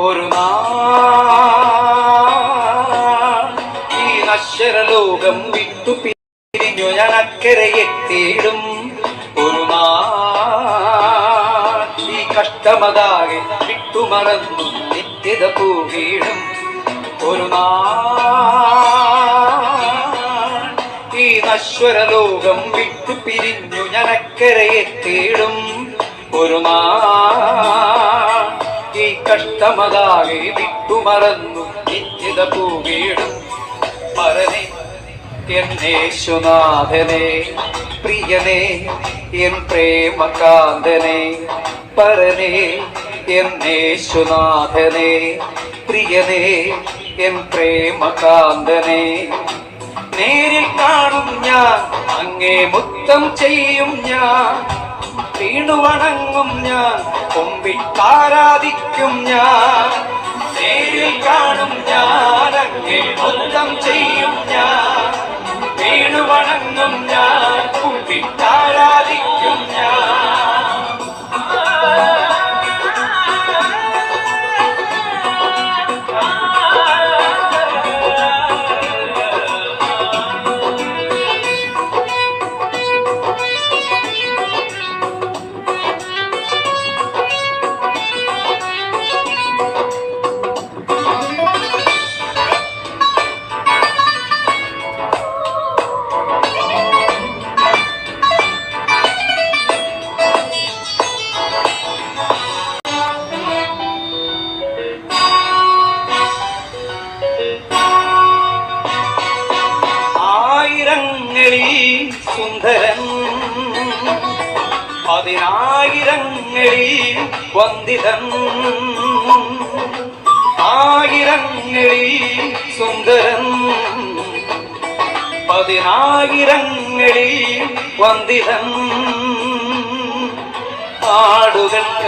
ഒരു ഈ നശ്വരലോകം വിട്ടു പിരിഞ്ഞു ഞാൻ അക്കരയെത്തിയിടും. ഒരു ഈ കഷ്ടമതാകെ വിട്ടുമറന്നു നിത്യത പൂവീടും. ഒരു ഈ നശ്വരലോകം വിട്ടു പിരിഞ്ഞു ഞാൻ അക്കരയെത്തിയിടും. ഒരു ഈ കഷ്ടമതാകെ വിട്ടുമറന്നു നിത്യത പൂവീടും. പരനെ എന്നേശുനാഥനെ പ്രിയനെ എൻ പ്രേമകാന്തനെ. പരനെ എന്നേശുനാഥനെ പ്രിയനെ എൻ പ്രേമകാന്തനെ. നേരിൽ കാണും ഞാൻ അങ്ങേ മുത്തം ചെയ്യും ഞാൻ. വീണുവണങ്ങും ഞാൻ കൊമ്പിട്ടാരാധിക്കും ഞാൻ. നേരിൽ കാണും ഞാൻ അങ്ങേ മുത്തം ചെയ്യും ഞാൻ. വീണുവണങ്ങും ഞാൻ കൊമ്പിട്ടാരാധിക്കും ഞാൻ. സുന്ദരൻ പതിനായിരങ്ങളിൽ വന്ദിതൻ. ആയിരങ്ങളിൽ സുന്ദരൻ പതിനായിരങ്ങളിൽ വന്ദിതൻ. ആടുകൾക്ക്